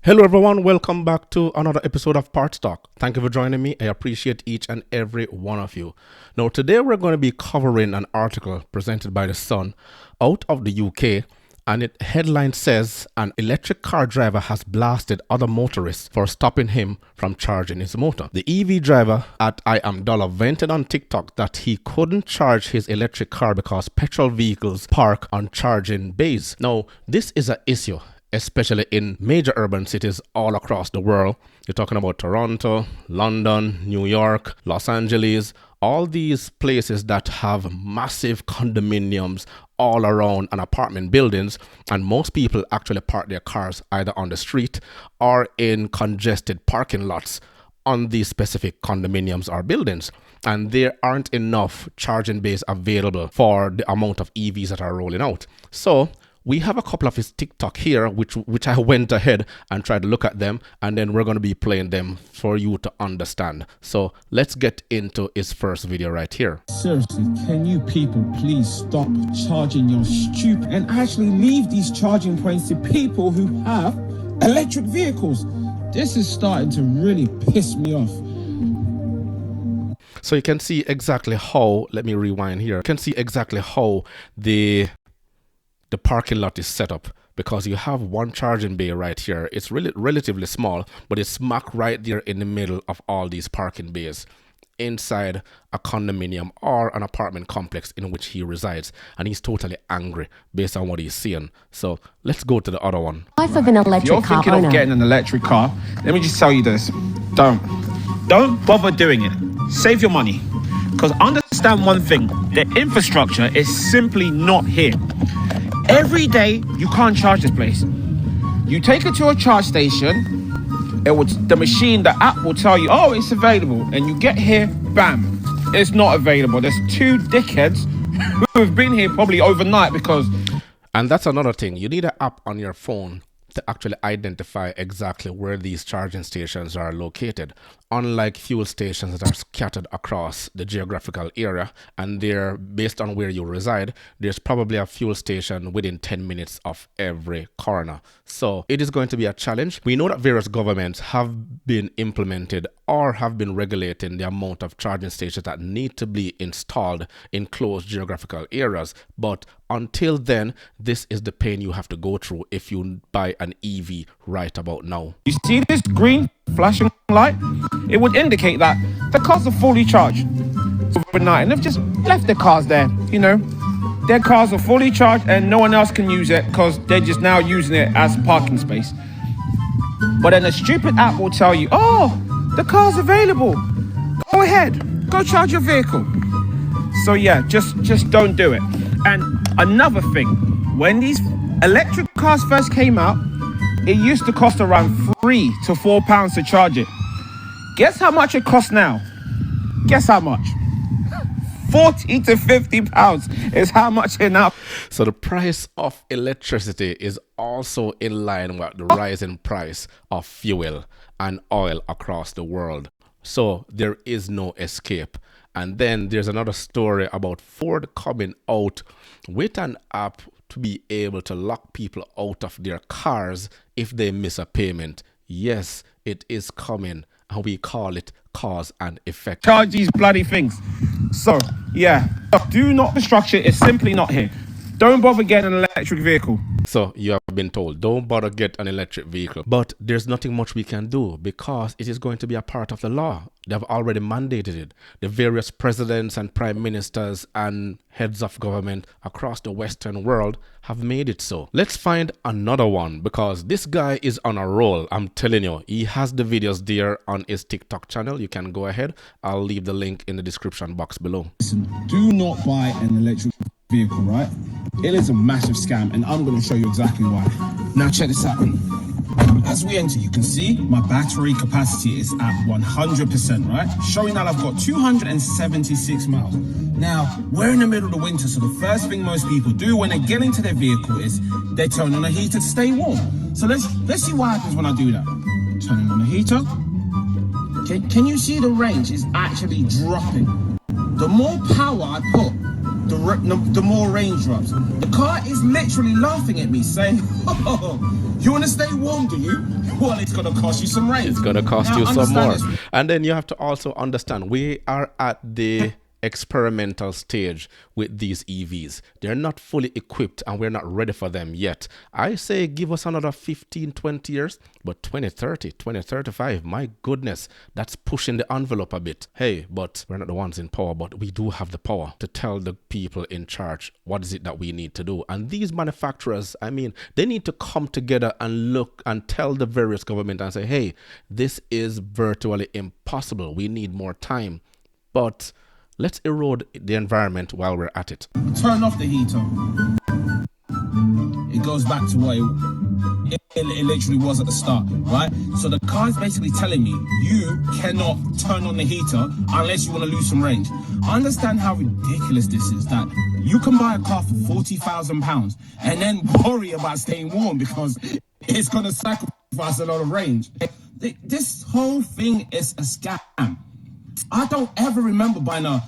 Hello everyone, welcome back to another episode of Parts Talk. Thank you for joining me. I appreciate each and every one of you. Now today we're going to be covering an article presented by The Sun out of the UK, and its headline says an electric car driver has blasted other motorists for stopping him from charging his motor. The EV driver at I Am Dollar vented on TikTok that he couldn't charge his electric car because petrol vehicles park on charging bays. Now this is an issue, especially in major urban cities all across the world. You're talking about Toronto, London, New York, Los Angeles, all these places that have massive condominiums all around and apartment buildings, and most people actually park their cars either on the street or in congested parking lots on these specific condominiums or buildings, and there aren't enough charging bays available for the amount of EVs that are rolling out. So we have a couple of his TikTok here, which I went ahead and tried to look at them, and then we're going to be playing them for you to understand. So let's get into his first video right here. Seriously, can you people please stop charging your stupid and actually leave these charging points to people who have electric vehicles? This is starting to really piss me off. So you can see exactly how, let me rewind here. You can see exactly how the parking lot is set up, because you have one charging bay right here. It's really relatively small, but it's smack right there in the middle of all these parking bays inside a condominium or an apartment complex in which he resides, and he's totally angry based on what he's seeing. So let's go to the other one. Life of an electric If you're car thinking owner. of getting an electric car, let me just tell you this. Don't bother doing it. Save your money. Because understand one thing, the infrastructure is simply not here. Every day, you can't charge this place. You take it to a charge station, the app will tell you, oh, it's available. And you get here, bam, it's not available. There's two dickheads who have been here probably overnight because... And that's another thing. You need an app on your phone to actually identify exactly where these charging stations are located. Unlike fuel stations that are scattered across the geographical area, and they're based on where you reside, there's probably a fuel station within 10 minutes of every corner. So it is going to be a challenge. We know that various governments have been implemented or have been regulating the amount of charging stations that need to be installed in closed geographical areas. But until then, this is the pain you have to go through if you buy an EV right about now. You see this green flashing light? It would indicate that the cars are fully charged overnight, and they've just left their cars there. You know, their cars are fully charged and no one else can use it because they're just now using it as parking space. But then a stupid app will tell you, oh, the car's available. Go ahead, go charge your vehicle. So yeah, just don't do it. And another thing, when these electric cars first came out, it used to cost around £3 to £4 to charge it. Guess how much it costs now? Guess how much? 40 to 50 pounds is how much it now. So the price of electricity is also in line with the rising price of fuel and oil across the world. So there is no escape. And then there's another story about Ford coming out with an app to be able to lock people out of their cars if they miss a payment. Yes, it is coming, and we call it cause and effect. Charge these bloody things. So yeah, do not infrastructure is simply not here. Don't bother getting an electric vehicle. So you have been told, don't bother get an electric vehicle. But there's nothing much we can do because it is going to be a part of the law. They've already mandated it. The various presidents and prime ministers and heads of government across the Western world have made it so. Let's find another one, because this guy is on a roll. I'm telling you, he has the videos there on his TikTok channel. You can go ahead. I'll leave the link in the description box below. Listen, do not buy an electric vehicle, right? It is a massive scam, and I'm going to show you exactly why. Now check this out. As we enter, you can see my battery capacity is at 100%, right? Showing that I've got 276 miles. Now, we're in the middle of the winter, so the first thing most people do when they get into their vehicle is they turn on the heater to stay warm. So let's see what happens when I do that. Turning on the heater. Can you see the range is actually dropping? The more power I put the more raindrops. The car is literally laughing at me, saying, "Oh, you want to stay warm, do you? Well, it's going to cost you some rain. It's going to cost you some more." This. And then you have to also understand, we are at the experimental stage with these EVs. They're not fully equipped and we're not ready for them yet. I say give us another 15, 20 years, but 2030, 2035, my goodness, that's pushing the envelope a bit. Hey, but we're not the ones in power, but we do have the power to tell the people in charge what is it that we need to do. And these manufacturers, I mean, they need to come together and look and tell the various government and say, hey, this is virtually impossible. We need more time. But let's erode the environment while we're at it. Turn off the heater. It goes back to what it literally was at the start, right? So the car is basically telling me you cannot turn on the heater unless you want to lose some range. I understand how ridiculous this is, that you can buy a car for £40,000 and then worry about staying warm because it's going to sacrifice a lot of range. This whole thing is a scam. I don't ever remember buying a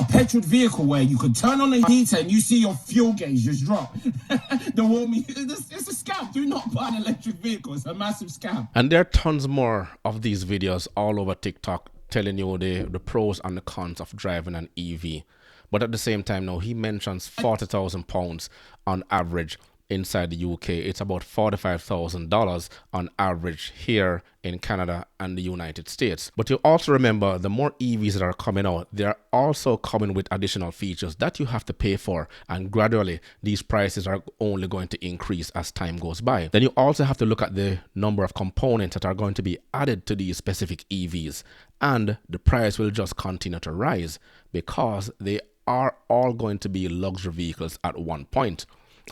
petrol vehicle where you could turn on the heater and you see your fuel gauge just drop. It's a scam. Do not buy an electric vehicle. It's a massive scam. And there are tons more of these videos all over TikTok telling you the pros and the cons of driving an EV. But at the same time, now he mentions £40,000 on average inside the UK. It's about $45,000 on average here in Canada and the United States. But you also remember, the more EVs that are coming out, they're also coming with additional features that you have to pay for, and gradually these prices are only going to increase as time goes by. Then you also have to look at the number of components that are going to be added to these specific EVs, and the price will just continue to rise because they are all going to be luxury vehicles at one point.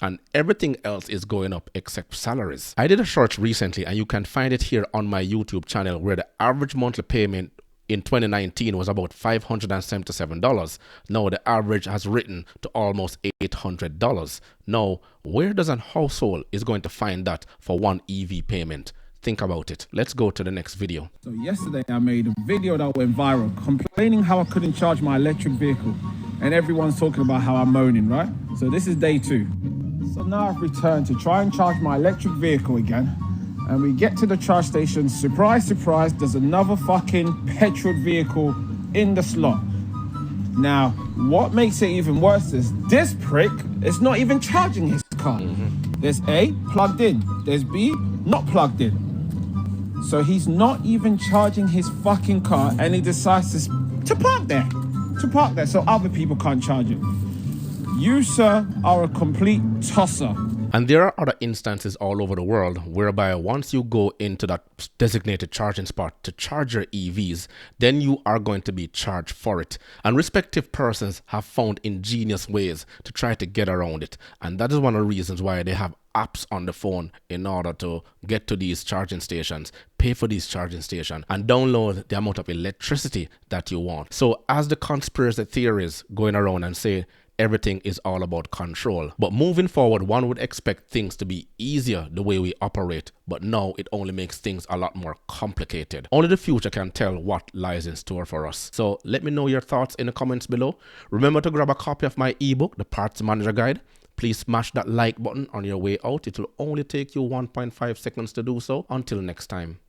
And everything else is going up except salaries. I did a search recently, and you can find it here on my YouTube channel, where the average monthly payment in 2019 was about $577. Now the average has risen to almost $800. Now, where does a household is going to find that for one EV payment? Think about it. Let's go to the next video. So yesterday I made a video that went viral complaining how I couldn't charge my electric vehicle, and everyone's talking about how I'm moaning, right? So this is day 2. So now I've returned to try and charge my electric vehicle again, and we get to the charge station. Surprise, surprise, there's another fucking petrol vehicle in the slot. Now, what makes it even worse is this prick is not even charging his car. There's A, plugged in. There's B, not plugged in. So he's not even charging his fucking car, and he decides to park there. So other people can't charge it. You, sir, are a complete tosser. And there are other instances all over the world whereby once you go into that designated charging spot to charge your EVs, then you are going to be charged for it. And respective persons have found ingenious ways to try to get around it. And that is one of the reasons why they have apps on the phone in order to get to these charging stations, pay for these charging stations, and download the amount of electricity that you want. So as the conspiracy theories going around and say everything is all about control. But moving forward, one would expect things to be easier the way we operate, but now it only makes things a lot more complicated. Only the future can tell what lies in store for us. So let me know your thoughts in the comments below. Remember to grab a copy of my ebook, The Parts Manager Guide. Please smash that like button on your way out. It will only take you 1.5 seconds to do so. Until next time.